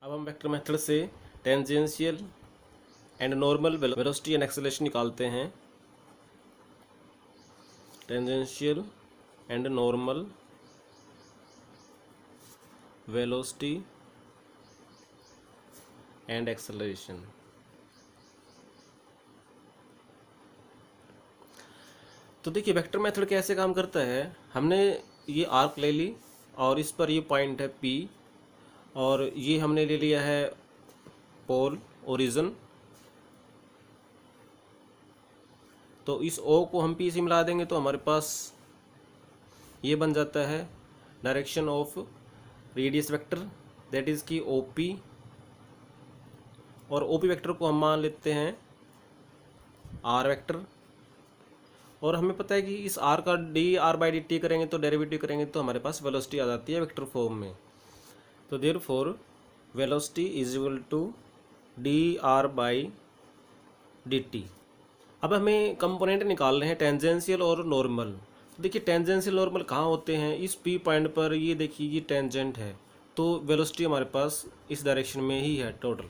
अब हम vector method से tangential and normal velocity and acceleration निकालते हैं। Tangential and normal velocity and acceleration. तो देखिए वेक्टर मेथड कैसे काम करता है। हमने ये आर्क ले ली और इस पर ये पॉइंट है P और ये हमने ले लिया है पोल ओरिजिन। तो इस O को हम P से मिला देंगे तो हमारे पास ये बन जाता है direction of radius vector, that is की OP। और OP वेक्टर को हम मान लेते हैं R वेक्टर। और हमें पता है कि इस R का dr/dt करेंगे तो डेरिवेटिव करेंगे तो हमारे पास वेलोसिटी आ जाती है वेक्टर फॉर्म में। तो therefore velocity is equal to dr/dt। अब हमें कंपोनेंट निकालने हैं टेंजेंशियल और नॉर्मल। तो देखिए टेंजेंशियल नॉर्मल कहाँ होते हैं, इस P पॉइंट पर ये देखिए ये टेंजेंट है तो वेलोसिटी हमारे पास इस डायरेक्शन में ही है टोटल।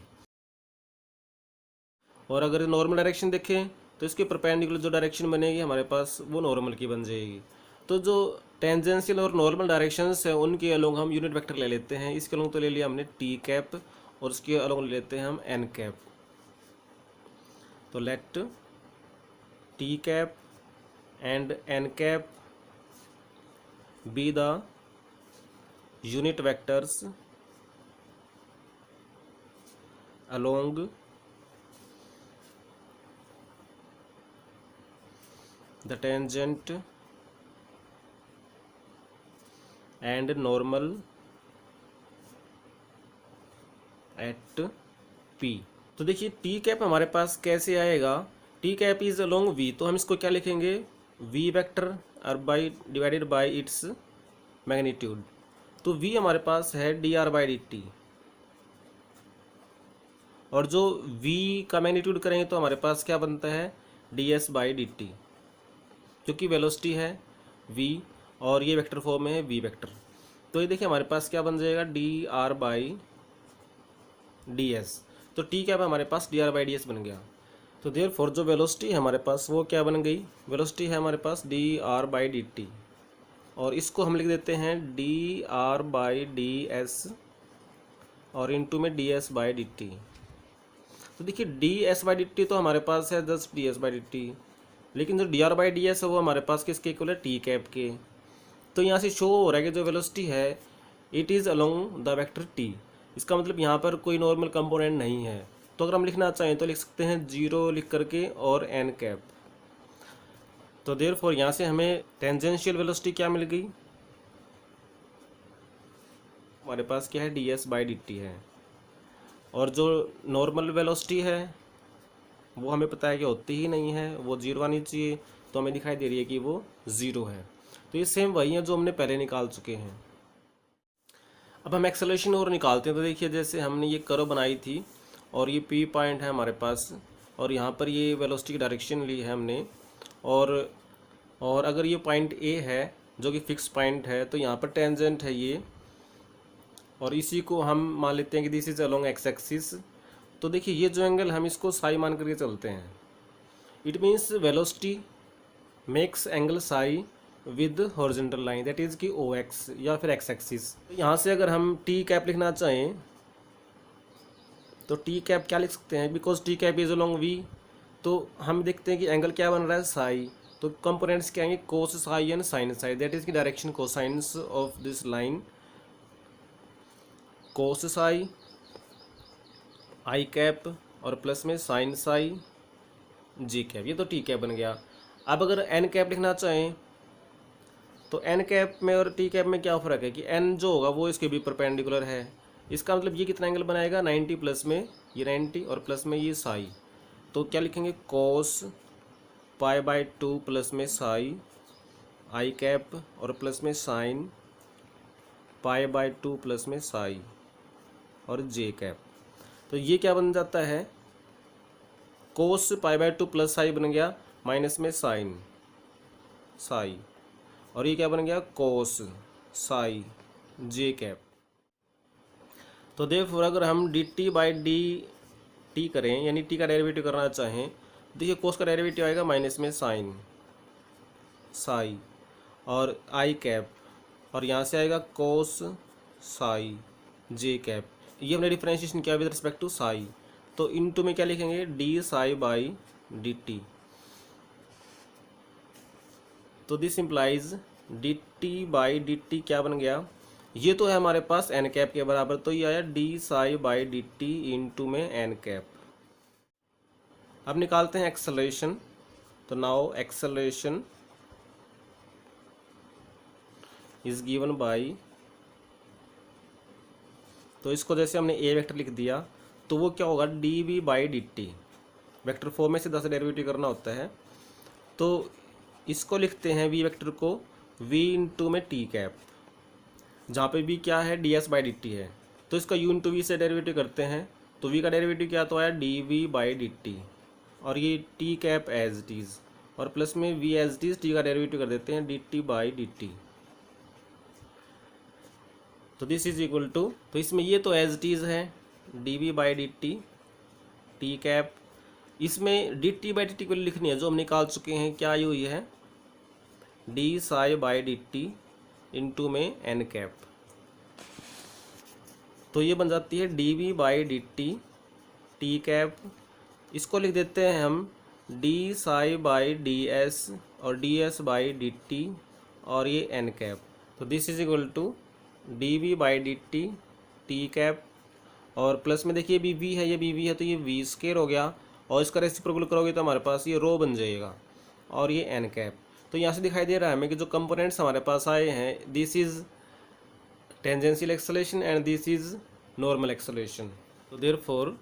और अगर नॉर्मल डायरेक्शन देखें तो इसके परपेंडिकुलर जो डायरेक्शन बनेगी हमारे पास वो नॉर्मल की बन जाएगी। तो जो टेंजेंशियल और नॉर्मल डायरेक्शंस हैं उनके अलोंग हम यूनिट वेक्टर ले लेते हैं। इसके अलोंग तो ले लिया हमने टी कैप और उसके अलोंग ले लेते हैं हम एन कैप। तो let T cap and N cap be the unit vectors along the tangent and normal at P। तो देखिए टी कैप हमारे पास कैसे आएगा, T cap is along V। तो हम इसको क्या लिखेंगे, V वेक्टर और by divided by its magnitude. तो V हमारे पास है dr/dt और जो V का मैग्नीट्यूड करेंगे तो हमारे पास क्या बनता है ds/dt, क्योंकि वेलोसिटी है v और ये वेक्टर फॉर्म में है v वेक्टर। तो ये देखिए हमारे पास क्या बन जाएगा dr/ds। तो टी कैप हमारे पास dr/ds बन गया। तो देयरफॉर जो वेलोसिटी है हमारे पास वो क्या बन गई, वेलोसिटी है हमारे पास dr/dt और इसको हम लिख देते हैं dr/ds और इनटू में ds/dt। तो देखिए ds/dt तो हमारे पास है जस्ट ds/dt, लेकिन जो dr/ds है वो हमारे पास किसके इक्वल है, टी कैप के। तो यहाँ से शो हो रहा है कि जो वेलोसिटी है it is along the vector T. इसका मतलब यहाँ पर कोई नॉर्मल कंपोनेंट नहीं है। तो अगर हम लिखना चाहें तो लिख सकते हैं 0 लिख करके और एन कैप। तो देयरफॉर यहाँ से हमें टेंजेंशियल वेलोसिटी क्या मिल गई, हमारे पास क्या है ds/dt है। और जो नॉर्मल वेलोसिटी है वो हमें पता है कि होती ही नहीं है, वो 0 आनी चाहिए। तो हमें दिखाई दे रही है कि वो 0 है। तो ये सेम वही है जो हमने पहले निकाल चुके हैं। अब हम एक्सेलरेशन और निकालते हैं। तो देखिए जैसे हमने ये कर्व बनाई थी और ये P पॉइंट है हमारे पास और यहाँ पर ये वेलोसिटी की डायरेक्शन ली है हमने। और अगर ये पॉइंट A है जो कि फिक्स पॉइंट है तो यहाँ पर टेंजेंट है ये, और इसी को हम मान लेते हैं कि this is along x axis. तो देखिए ये जो एंगल हम इसको साई मान करके चलते हैं। It means velocity makes angle Sai with horizontal line, that is की OX या फिर एक्स एक्सिस। यहाँ से अगर हम टी कैप लिखना चाहें तो टी कैप क्या लिख सकते हैं, because T cap is along V। तो हम देखते हैं कि एंगल क्या बन रहा है साई। तो कंपोनेंट्स क्या आएंगे cos psi and sine psi, that is की direction cosines of this line cos psi i cap और प्लस में साइन साई जी कैप। ये तो टी कैप बन गया। अब अगर एन कैप लिखना चाहें तो एन कैप में और टी कैप में क्या फ़र्क है कि एन जो होगा वो इसके भी परपेंडिकुलर है। इसका मतलब ये कितना एंगल बनाएगा 90 प्लस में ये 90 और प्लस में ये साई। तो क्या लिखेंगे कोस π/2 प्लस में साई आई कैप और प्लस में साइन π/2 प्लस में साई और जे कैप। तो ये क्या बन जाता है कोस π/2 प्लस साई बन गया माइनस में साइन साई, और ये क्या बन गया कोस साई जे कैप। तो देयरफॉर अगर हम D T by D T करें, यानी टी का डेरिवेटिव करना चाहें, देखिए कोस का डेरिवेटिव आएगा माइनस में साइन साई और आई कैप, और यहाँ से आएगा कोस साई जे कैप। ये हमने डिफरेंशिएशन किया विद रिस्पेक्ट टू साई, तो इनटू में क्या लिखेंगे d psi by D T. तो this implies d T by D t क्या बन गया, ये तो है हमारे पास एन कैप के बराबर, तो ये आया D psi by D t into में एन कैप। अब निकालते हैं एक्सेलरेशन। तो now acceleration is given by, तो इसको जैसे हमने ए वेक्टर लिख दिया तो वो क्या होगा D we by D T, vector form में से 10 डेरिवेटिव करना होता है। तो इसको लिखते हैं वी वेक्टर को वी इंटू में टी कैप, जहाँ पे वी क्या है D S by D T है, तो इसका यू इंटू वी से डेरिवेटिव करते हैं। तो वी का डेरिवेटिव क्या तो आया D we by D T, और ये T cap as it is, और प्लस में V as it is T का डेरिवेटिव कर देते हैं D T by D T. तो दिस इज इक्वल टू, तो इसमें ये तो एज इट इज़ है d we by D t t cap, इसमें d T by D t को लिखनी है जो हम निकाल चुके हैं, क्या ये हुई है d psi by D t into में एन कैप। तो ये बन जाती है d we by D t t cap, इसको लिख देते हैं हम d psi by d s और d S by D T और ये एन कैप। तो this is equal to d we by D t t cap, और प्लस में देखिए बी वी है, ये बी वी है तो ये वी स्केयर हो गया, और इसका रेसिप्रोकल करोगे तो हमारे पास ये रो बन जाएगा, और ये एन कैप। तो यहाँ से दिखाई दे रहा है हमें कि जो कंपोनेंट्स हमारे पास आए हैं, this is tangential acceleration and this is normal acceleration. तो देयरफॉर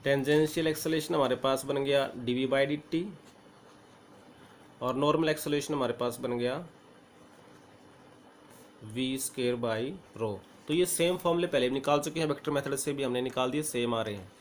टेंजेंशियल एक्सेलरेशन हमारे पास बन गया D we by D T, और नॉर्मल एक्सेलरेशन हमारे पास बन गया वी स्केयर बाई रो। तो ये सेम फॉर्मूले पहले भी निकाल चुके हैं, वेक्टर मेथड से भी हमने निकाल दिए, सेम आ रहे हैं।